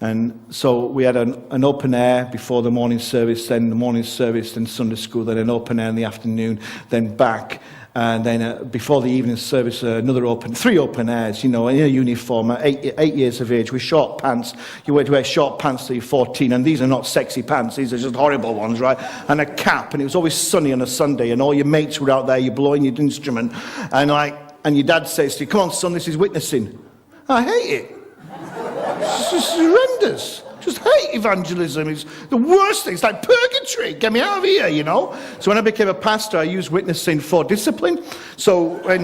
S1: and so we had an open air before the morning service, then the morning service, then Sunday school, then an open air in the afternoon, then back, and then before the evening service, three open airs, in a uniform, at 8 years of age, with short pants. You wear short pants till you're 14, and these are not sexy pants, these are just horrible ones, right? And a cap, and it was always sunny on a Sunday, and all your mates were out there, you're blowing your instrument, and your dad says to you, come on son, this is witnessing. I hate it. It's just horrendous. Just hate evangelism. It's the worst thing. It's like purgatory. Get me out of here, So when I became a pastor, I used witnessing for discipline. So when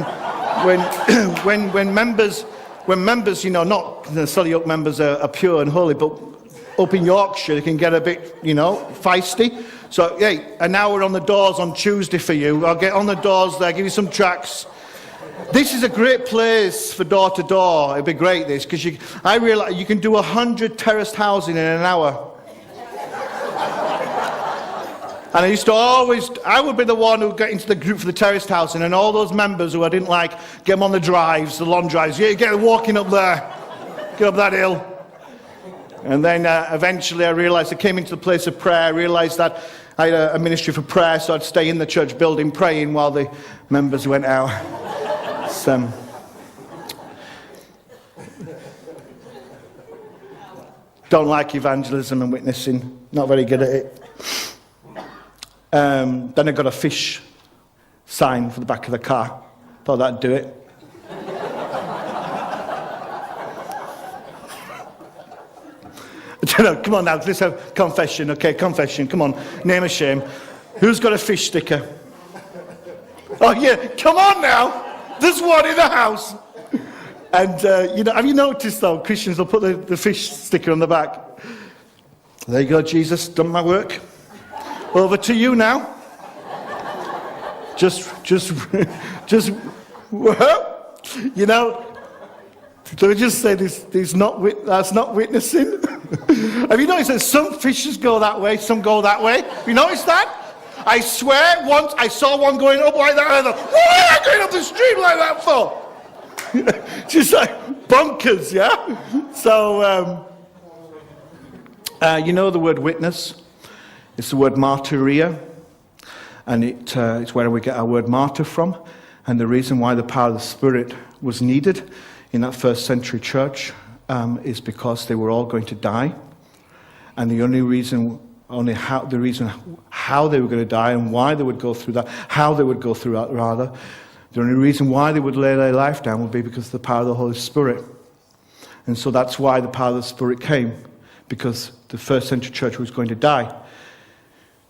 S1: members, not the Sully Oak members are pure and holy, but up in Yorkshire, they can get a bit, feisty. So, hey, an hour on the doors on Tuesday for you. I'll get on the doors there, give you some tracts. This is a great place for door to door. It'd be great, this, because I realize you can do 100 terraced housing in an hour. And I would be the one who would get into the group for the terraced housing, and all those members who I didn't like, get them on the drives, the long drives. Yeah, get walking up there, get up that hill. And then eventually I realized I came into the place of prayer. I realized that I had a ministry for prayer, so I'd stay in the church building praying while the members went out. Don't like evangelism and witnessing, not very good at it. Then I got a fish sign for the back of the car. Thought that'd do it. Come on now, let's have confession. Okay, confession. Come on, name a shame. Who's got a fish sticker? Oh yeah, come on now. There's one in the house. And have you noticed though, Christians will put the fish sticker on the back. There you go, Jesus, done my work. Over to you now. Just, let me just say this, that's not witnessing. Have you noticed that some fishes go that way, some go that way? Have you noticed that? I swear, once I saw one going up like that, and I thought, what am I going up the street like that for? Just like bonkers, yeah? So, you know the word witness? It's the word martyria, and it's where we get our word martyr from. And the reason why the power of the Spirit was needed in that first century church is because they were all going to die. And the reason how they were going to die and why they would go through that, the only reason why they would lay their life down would be because of the power of the Holy Spirit. And so that's why the power of the Spirit came, because the first century church was going to die.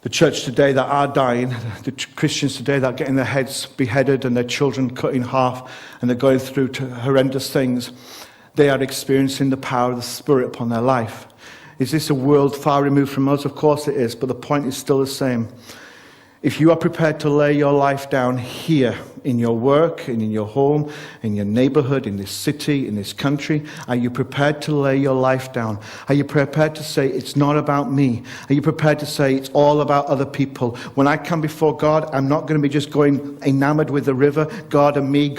S1: The church today that are dying, the Christians today that are getting their heads beheaded and their children cut in half and they're going through horrendous things, they are experiencing the power of the Spirit upon their life. Is this a world far removed from us? Of course it is, but the point is still the same. If you are prepared to lay your life down here, in your work, and in your home, in your neighborhood, in this city, in this country, are you prepared to lay your life down? Are you prepared to say, it's not about me? Are you prepared to say, it's all about other people? When I come before God, I'm not going to be just going enamored with the river, God and me,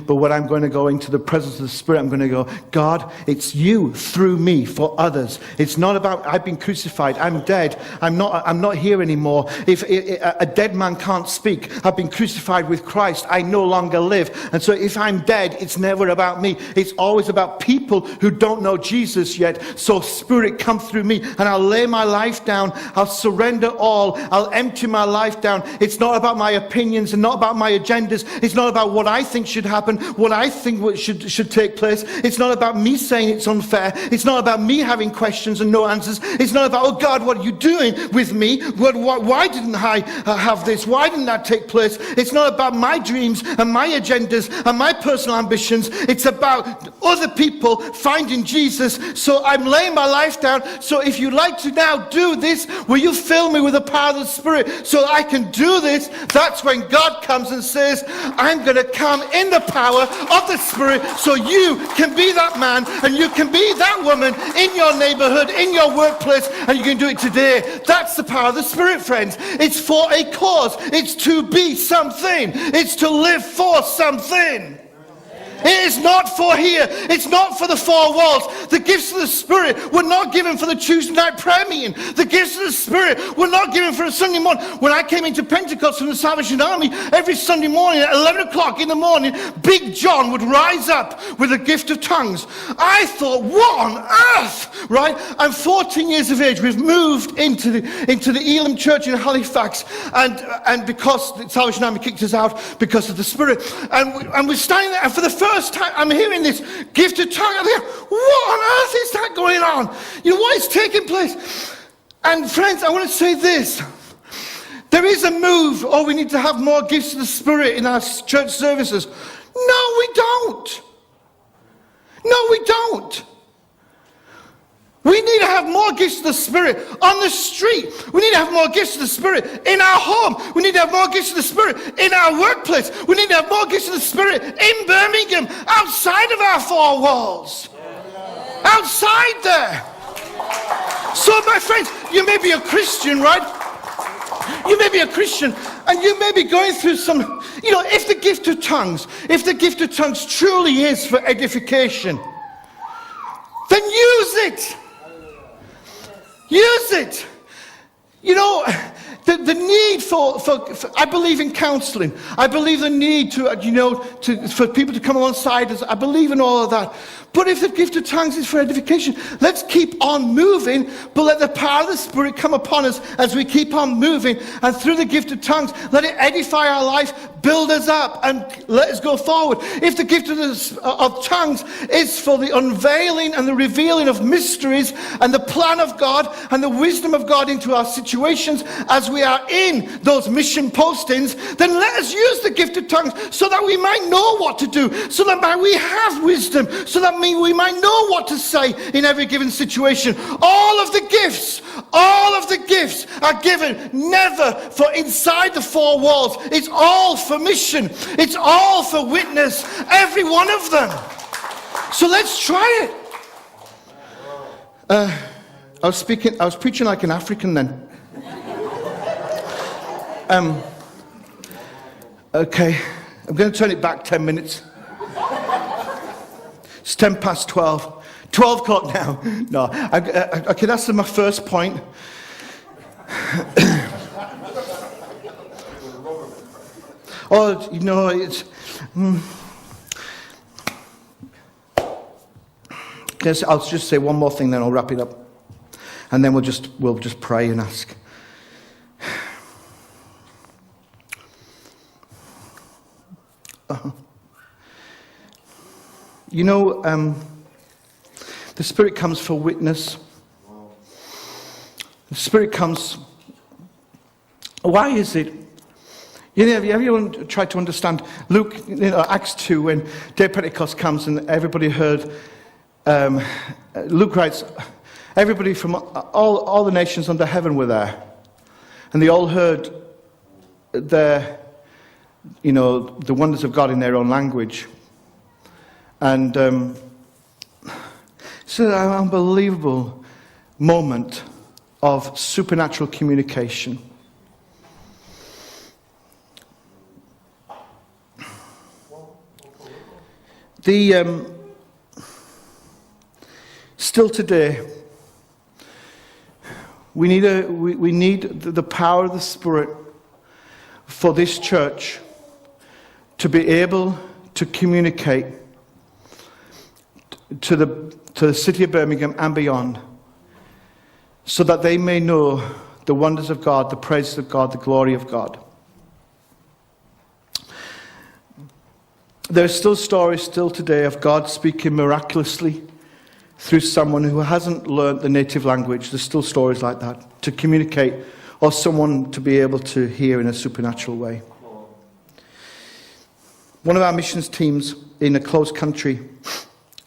S1: but when I'm going to go into the presence of the Spirit, I'm going to go, God, it's you through me for others. It's not about, I've been crucified, I'm dead, I'm not here anymore. If a dead man can't speak, I've been crucified with Christ, I no longer live. And so if I'm dead, it's never about me. It's always about people who don't know Jesus yet. So Spirit, come through me and I'll lay my life down. I'll surrender all. I'll empty my life down. It's not about my opinions and not about my agendas. It's not about what I think should happen, what I think should take place. It's not about me saying it's unfair. It's not about me having questions and no answers. It's not about, oh God, what are you doing with me? Why didn't I have this? Why didn't that take place? It's not about my dreams and my agendas and my personal ambitions. It's about other people finding Jesus. So I'm laying my life down. So if you'd like to now do this, will you fill me with the power of the Spirit so I can do this? That's when God comes and says, I'm going to come in the power of the Spirit so you can be that man and you can be that woman in your neighborhood, in your workplace, and you can do it today. That's the power of the Spirit, friends. It's for a cause. It's to be something. It's to live for something. It is not for here. It's not for the four walls. The gifts of the Spirit were not given for the Tuesday night prayer meeting. The gifts of the Spirit were not given for a Sunday morning. When I came into Pentecost from the Salvation Army, every Sunday morning at 11 o'clock in the morning, Big John would rise up with a gift of tongues. I thought, what on earth? Right? I'm 14 years of age. We've moved into the Elim Church in Halifax, and because the Salvation Army kicked us out because of the Spirit, and we're standing there, and for the first time I'm hearing this gift of tongue. I'm thinking, what on earth is that going on? You know what is taking place? And friends, I want to say this. There is a move, we need to have more gifts of the Spirit in our church services. No, we don't. No, we don't. We need to have more gifts of the Spirit on the street. We need to have more gifts of the Spirit in our home. We need to have more gifts of the Spirit in our workplace. We need to have more gifts of the Spirit in Birmingham, outside of our four walls. Outside there. So, my friends, you may be a Christian, right? You may be a Christian, and you may be going through some, if the gift of tongues truly is for edification, then use it. Use it. The need for I believe in counseling. I believe the need for people to come alongside us. I believe in all of that. But if the gift of tongues is for edification, let's keep on moving, but let the power of the Spirit come upon us as we keep on moving. And through the gift of tongues, let it edify our life, build us up, and let us go forward. If the gift of tongues is for the unveiling and the revealing of mysteries and the plan of God and the wisdom of God into our situations as we are in those mission postings, then let us use the gift of tongues so that we might know what to do, so that we have wisdom, so that we might know what to say in every given situation. All of the gifts are given never for inside the four walls. It's all for mission. It's all for witness. Every one of them. So let's try it. I was preaching like an African then. Okay, I'm going to turn it back 10 minutes. It's 10 past 12. 12 o'clock now. No, okay, that's my first point. It's... I'll just say one more thing, then I'll wrap it up. And then we'll just pray and ask. The Spirit comes for witness. The Spirit comes... Why is it? Have you ever tried to understand Luke, Acts 2, when Day of Pentecost comes and everybody heard... Luke writes, everybody from all the nations under heaven were there. And they all heard the wonders of God in their own language. And it's an unbelievable moment of supernatural communication. Still today, we need the power of the Spirit for this church to be able to communicate to the city of Birmingham and beyond, so that they may know the wonders of God, the praises of God, the glory of God. There are still stories today of God speaking miraculously through someone who hasn't learned the native language. There's still stories like that, to communicate, or someone to be able to hear in a supernatural way. One of our missions teams in a closed country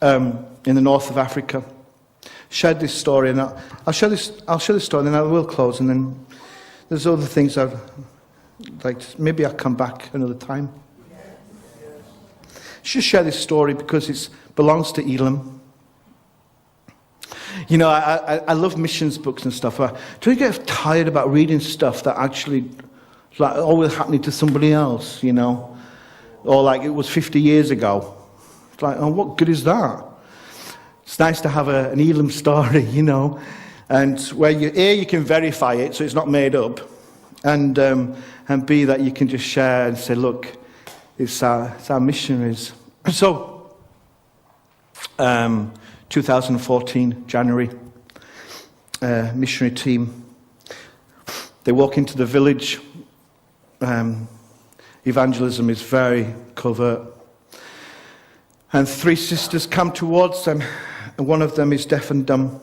S1: in the north of Africa shared this story, and I'll share this story, and then I will close, and then there's other things I'd like to, maybe I'll come back another time. Just share this story because it belongs to Elam. I love missions books and stuff. Do you get tired about reading stuff that actually like always happening to somebody else, or like it was 50 years ago? It's like, oh, what good is that? It's nice to have an Elam story, and where you can verify it, so it's not made up, and B, that you can just share and say, look, it's our missionaries. So, 2014, January, missionary team, they walk into the village. Evangelism is very covert. And 3 sisters come towards them, and one of them is deaf and dumb.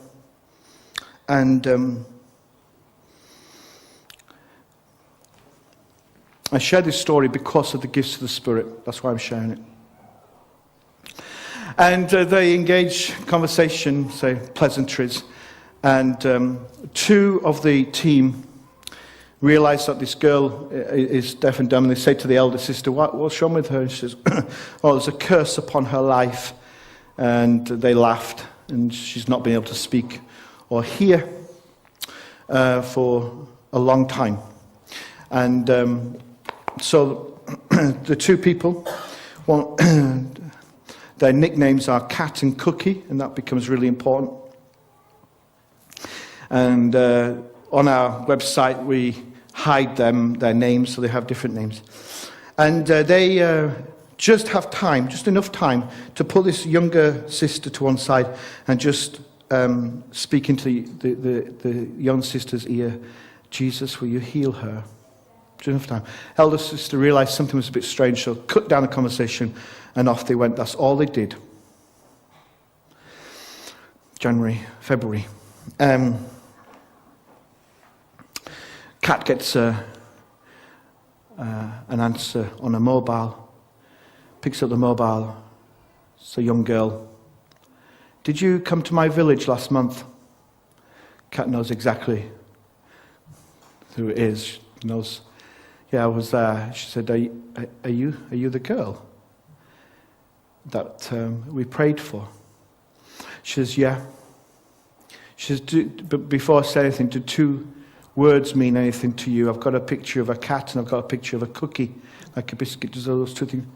S1: And I share this story because of the gifts of the Spirit. That's why I'm sharing it. And they engage conversation, say pleasantries, And two of the team realize that this girl is deaf and dumb, and they say to the elder sister, what's wrong with her? And she says, oh, there's a curse upon her life. And they laughed, and she's not been able to speak or hear for a long time. And so the two people, their nicknames are Cat and Cookie, and that becomes really important. And on our website, we hide their names, so they have different names. And they just have time, just enough time, to put this younger sister to one side and just speak into the young sister's ear, Jesus, will you heal her? Just enough time. Elder sister realized something was a bit strange, so cut down the conversation, and off they went. That's all they did. February. Kat gets an answer on a mobile, picks up the mobile. It's a young girl. Did you come to my village last month? Kat knows exactly who it is. She knows, yeah, I was there. She said, are you the girl that we prayed for? She says, yeah. She says, but before I say anything, do two words mean anything to you? I've got a picture of a cat and I've got a picture of a cookie, like a biscuit. Does those two things?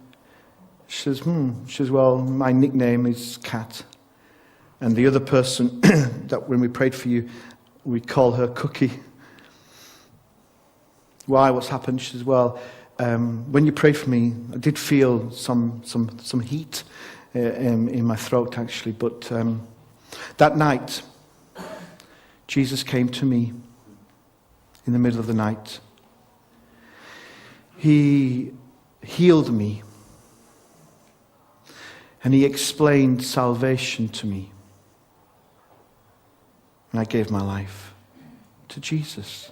S1: She says, She says, well, my nickname is Cat. And the other person that when we prayed for you, we call her Cookie. Why? What's happened? She says, well, when you prayed for me, I did feel some heat in my throat, actually. But that night, Jesus came to me in the middle of the night. He healed me. And he explained salvation to me. And I gave my life to Jesus.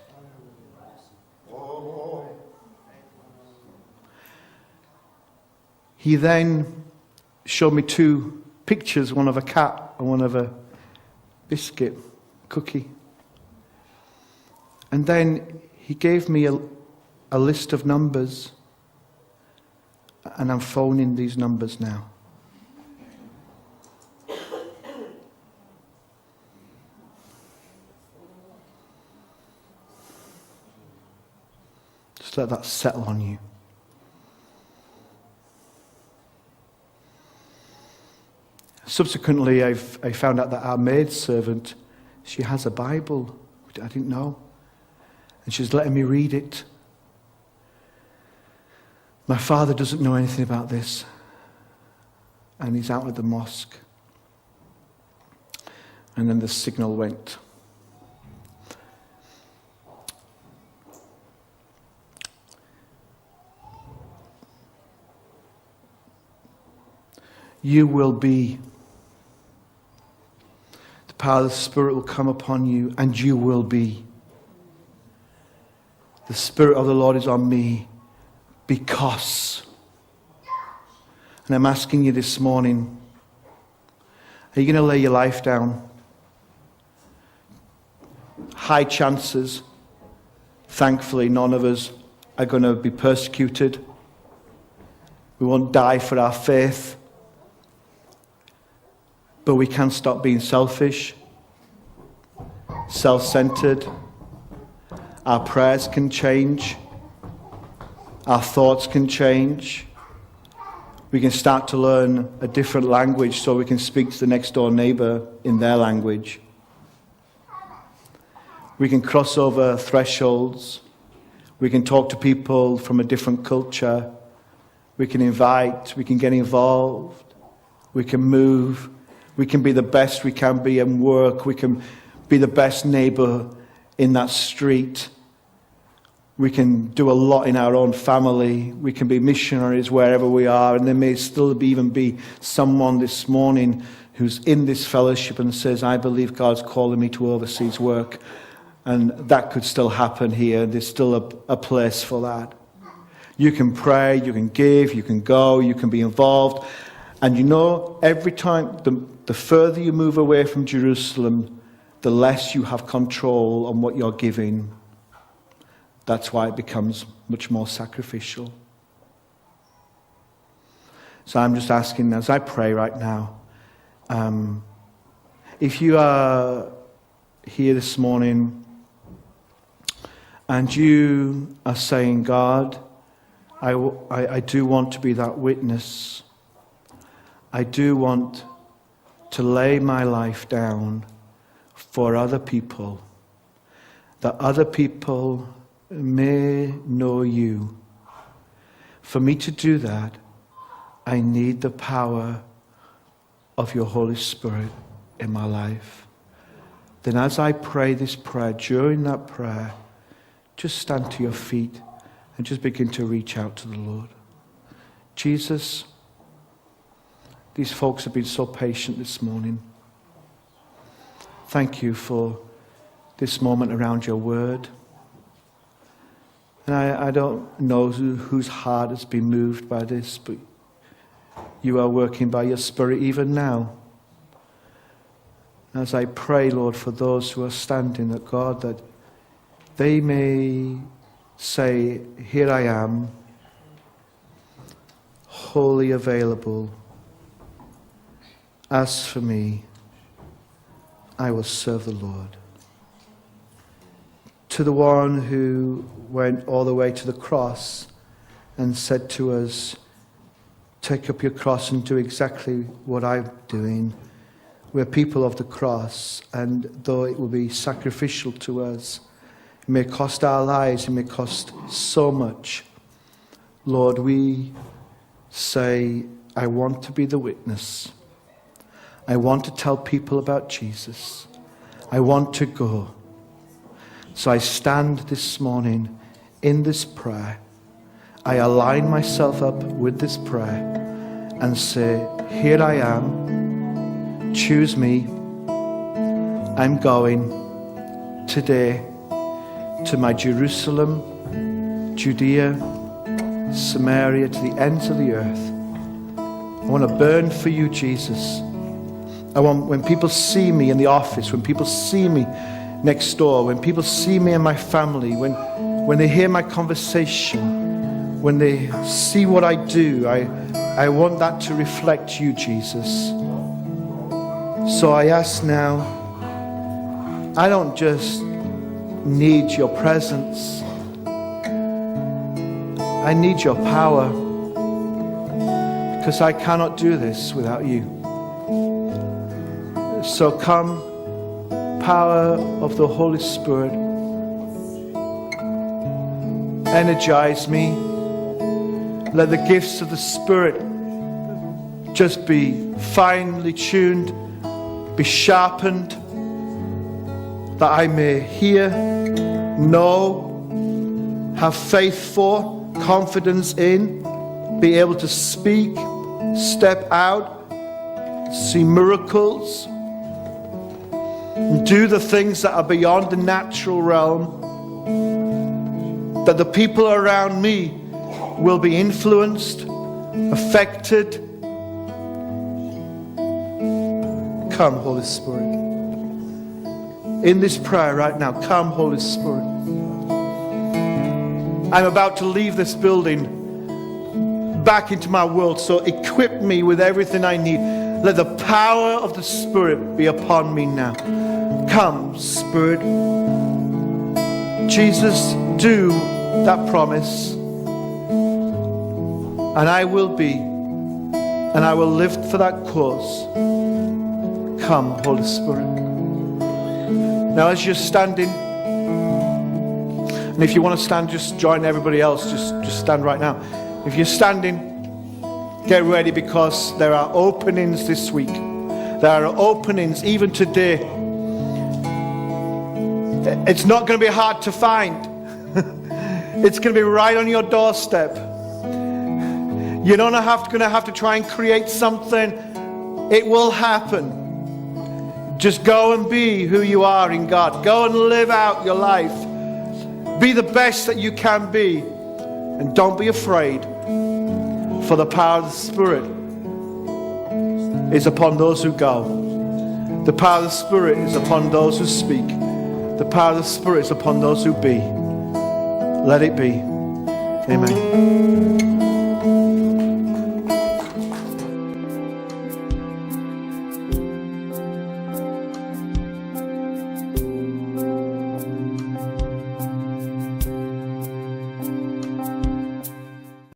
S1: He then showed me two pictures, one of a cat and one of a biscuit cookie. And then he gave me a list of numbers. And I'm phoning these numbers now. Just let that settle on you. Subsequently, I found out that our maidservant, she has a Bible. I didn't know. And she's letting me read it. My father doesn't know anything about this. And he's out at the mosque. And then the signal went. You will be. The power of the Spirit will come upon you, and you will be. The Spirit of the Lord is on me because. And I'm asking you this morning, are you going to lay your life down? High chances. Thankfully, none of us are going to be persecuted. We won't die for our faith. But we can't stop being selfish, self-centered. Our prayers can change. Our thoughts can change. We can start to learn a different language so we can speak to the next door neighbor in their language. We can cross over thresholds. We can talk to people from a different culture. We can invite. We can get involved. We can move. We can be the best we can be and work. We can be the best neighbor in that street. We can do a lot in our own family. We can be missionaries wherever we are. And there may still even be someone this morning who's in this fellowship and says, I believe God's calling me to overseas work. And that could still happen here. There's still a place for that. You can pray, you can give, you can go, you can be involved. And you know, every time, the further you move away from Jerusalem, the less you have control on what you're giving. That's why it becomes much more sacrificial. So I'm just asking, as I pray right now, if you are here this morning and you are saying, God, I do want to be that witness. I do want to lay my life down for other people, that other people may know you. For me to do that, I need the power of your Holy Spirit in my life. Then as I pray this prayer, during that prayer, just stand to your feet and just begin to reach out to the Lord. Jesus, these folks have been so patient this morning. Thank you for this moment around your word. And I don't know whose heart has been moved by this, but you are working by your Spirit even now. As I pray, Lord, for those who are standing, that God, that they may say, here I am, wholly available. As for me, I will serve the Lord. To the one who went all the way to the cross and said to us, take up your cross and do exactly what I'm doing. We're people of the cross, and though it will be sacrificial to us, it may cost our lives, it may cost so much. Lord, we say, I want to be the witness. I want to tell people about Jesus. I want to go. So I stand this morning in this prayer. I align myself up with this prayer and say, here I am. Choose me. I'm going today to my Jerusalem, Judea, Samaria, to the ends of the earth. I want to burn for you, Jesus. I want, when people see me in the office, when people see me next door, when people see me and my family, when they hear my conversation, when they see what I do, I want that to reflect you, Jesus. So I ask now, I don't just need your presence. I need your power, because I cannot do this without you. So come, power of the Holy Spirit, energize me. Let the gifts of the Spirit just be finely tuned, be sharpened, that I may hear, know, have faith for, confidence in, be able to speak, step out, see miracles, do the things that are beyond the natural realm, that the people around me will be influenced, affected. Come, Holy Spirit. In this prayer right now, come, Holy Spirit. I'm about to leave this building back into my world, so equip me with everything I need. Let the power of the Spirit be upon me now. Come, Spirit. Jesus, do that promise. And I will be, and I will live for that cause. Come, Holy Spirit. Now as you're standing, and if you want to stand, just join everybody else. Just stand right now. If you're standing, get ready, because there are openings this week. There are openings even today. It's not going to be hard to find. It's going to be right on your doorstep. You're not going to have to try and create something. It will happen. Just go and be who you are in God. Go and live out your life. Be the best that you can be. And don't be afraid, for the power of the Spirit is upon those who go. The power of the Spirit is upon those who speak. The power of the Spirit is upon those who be. Let it be. Amen.